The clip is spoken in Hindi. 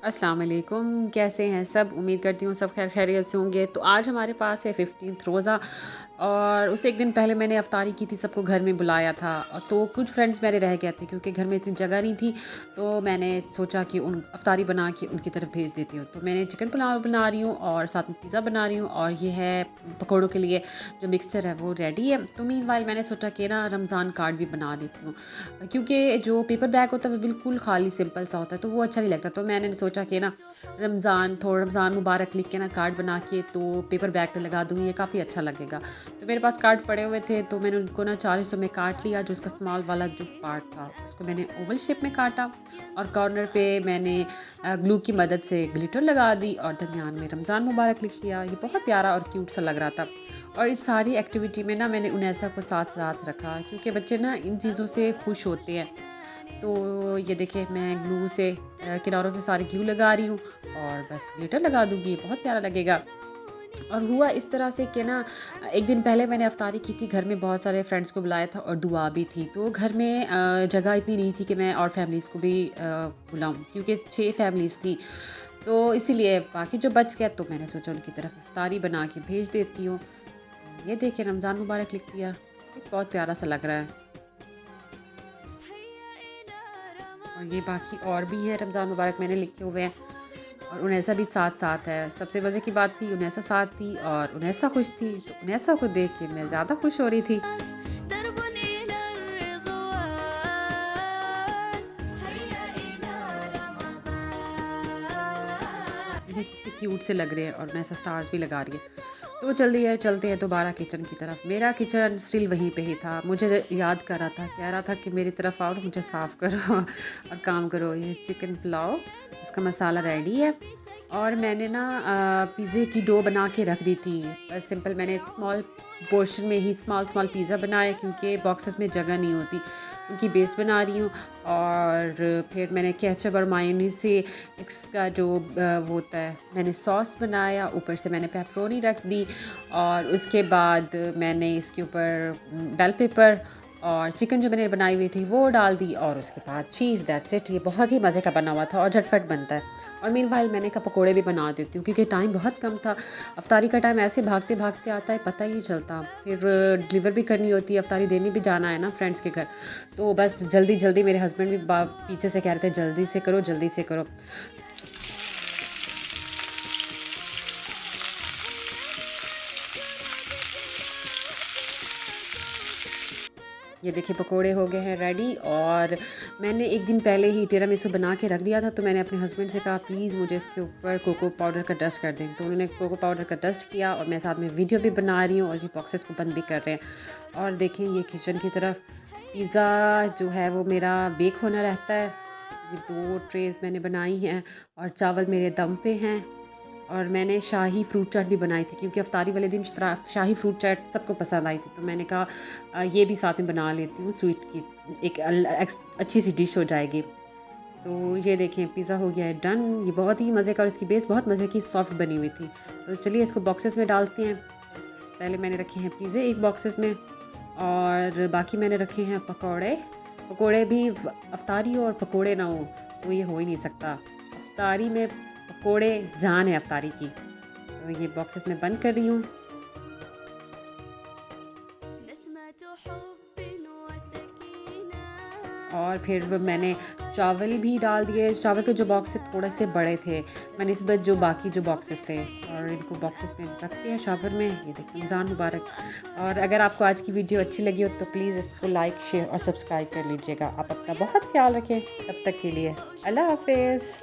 अस्सलाम वालेकुम, कैसे हैं सब। उम्मीद करती हूँ सब खैर खैरियत से होंगे। तो आज हमारे पास है 15th रोज़ा और उससे एक दिन पहले मैंने अफ्तारी की थी, सबको घर में बुलाया था। तो कुछ फ्रेंड्स मेरे रह गए थे क्योंकि घर में इतनी जगह नहीं थी। तो मैंने सोचा कि उन अफ्तारी बना के उनकी तरफ भेज देती हूँ। तो मैंने चिकन पुलाव बना रही हूँ और साथ में पिज़्ज़ा बना रही हूँ और ये है पकौड़ों के लिए जो मिक्सचर है वो रेडी है। तो मीनवाइल मैंने सोचा कि ना रमज़ान कार्ड भी बना देती हूँ क्योंकि जो पेपर बैग होता है वो बिल्कुल खाली सिंपल सा होता है तो वो अच्छा नहीं लगता। तो मैंने सोचा कि ना रमज़ान मुबारक लिख के ना कार्ड बना के तो पेपर बैग पे लगा दूँगी, ये काफ़ी अच्छा लगेगा। तो मेरे पास कार्ड पड़े हुए थे तो मैंने उनको ना 4 हिस्सों में काट लिया। जो उसका स्मॉल वाला जो पार्ट था उसको मैंने ओवल शेप में काटा और कॉर्नर पे मैंने ग्लू की मदद से ग्लिटर लगा दी और दरमियान में रमज़ान मुबारक लिख लिया। ये बहुत प्यारा और क्यूट सा लग रहा था। और इस सारी एक्टिविटी में ना मैंने उनैसा को साथ साथ रखा क्योंकि बच्चे ना इन चीज़ों से खुश होते हैं। तो ये देखिए मैं ग्लू से किनारों पे सारी ग्लू लगा रही हूँ और बस ग्लिटर लगा दूँगी, बहुत प्यारा लगेगा। और हुआ इस तरह से कि ना एक दिन पहले मैंने अफ्तारी की थी, घर में बहुत सारे फ्रेंड्स को बुलाया था और दुआ भी थी। तो घर में जगह इतनी नहीं थी कि मैं और फैमिलीज़ को भी बुलाऊँ क्योंकि 6 फैमिलीज़ थी। तो इसीलिए बाकी जो बच गया तो मैंने सोचा उनकी तरफ अफ्तारी बना के भेज देती हूँ। ये देखिए रमज़ान मुबारक लिख दिया, ये बहुत प्यारा सा लग रहा है। और ये बाकी और भी है रमज़ान मुबारक मैंने लिखे हुए हैं और उनैसा भी साथ साथ है। सबसे मज़े की बात थी उनैसा साथ थी और उनैसा खुश थी, तो उनैसा को देख के मैं ज़्यादा खुश हो रही थी। देखिए कितने क्यूट से लग रहे हैं और उनैसा स्टार्स भी लगा रही है। तो जल्दी है चलते हैं दोबारा किचन की तरफ। मेरा किचन स्टिल वहीं पे ही था, मुझे याद कर रहा था, कह रहा था कि मेरी तरफ आओ, मुझे साफ़ करो और काम करो। ये चिकन पुलाव, इसका मसाला रेडी है और मैंने ना पिज़्ज़े की डो बना के रख दी थी। बस सिंपल मैंने स्मॉल पोर्शन में ही स्मॉल स्मॉल पिज़्ज़ा बनाया क्योंकि बॉक्सेस में जगह नहीं होती। उनकी बेस बना रही हूँ और फिर मैंने केचप और मायोनीज से इसका जो वो होता है मैंने सॉस बनाया। ऊपर से मैंने पेपरोनी रख दी और उसके बाद मैंने इसके ऊपर बेल पेपर और चिकन जो मैंने बनाई हुई थी वो डाल दी और उसके बाद चीज़। That's it. ये बहुत ही मज़े का बना हुआ था और झटफट बनता है। और मीनवाइल मैंने कहा पकोड़े भी बना देती हूँ क्योंकि टाइम बहुत कम था। अफ्तारी का टाइम ऐसे भागते भागते आता है, पता ही नहीं चलता। फिर डिलीवर भी करनी होती है, अफ्तारी देने भी जाना है ना फ्रेंड्स के घर। तो बस जल्दी जल्दी मेरे हस्बैंड भी पीछे से कह रहे थे जल्दी से करो जल्दी से करो। ये देखिए पकोड़े हो गए हैं रेडी। और मैंने एक दिन पहले ही टिरामिसू बना के रख दिया था तो मैंने अपने हस्बैंड से कहा प्लीज़ मुझे इसके ऊपर कोको पाउडर का डस्ट कर दें। तो उन्होंने कोको पाउडर का डस्ट किया और मैं साथ में वीडियो भी बना रही हूँ और ये बॉक्सेस को बंद भी कर रहे हैं। और देखें ये किचन की तरफ पिज़्ज़ा जो है वो मेरा बेक होना रहता है। ये 2 ट्रेज़ मैंने बनाई हैं और चावल मेरे दम पे हैं। और मैंने शाही फ्रूट चाट भी बनाई थी क्योंकि अफ्तारी वाले दिन शाही फ्रूट चाट सबको पसंद आई थी। तो मैंने कहा ये भी साथ में बना लेती हूँ, स्वीट की एक अच्छी सी डिश हो जाएगी। तो ये देखें पिज़्ज़ा हो गया है डन। ये बहुत ही मज़े का और इसकी बेस बहुत मज़े की सॉफ्ट बनी हुई थी। तो चलिए इसको बॉक्सेस में डालते हैं। पहले मैंने रखे हैं पिज़्ज़े एक बॉक्सेस में और बाकी मैंने रखे हैं पकौड़े। पकौड़े भी अफ्तारी हो और पकौड़े ना हो तो ये हो ही नहीं सकता। अफ्तारी में पकोड़े जान है अफ्तारी की। तो ये बॉक्सेस में बंद कर रही हूँ। और फिर मैंने चावल भी डाल दिए। चावल के जो बॉक्स थे थोड़े से बड़े थे, मैंने इस बार जो बाकी जो बॉक्सेस थे और इनको बॉक्सेस में रखते हैं शॉपर में। ये देखिए रमज़ान मुबारक। और अगर आपको आज की वीडियो अच्छी लगी हो तो प्लीज़ इसको लाइक शेयर और सब्सक्राइब कर लीजिएगा। आप अपना बहुत ख्याल रखें। तब तक के लिए अल्लाह हाफिज़।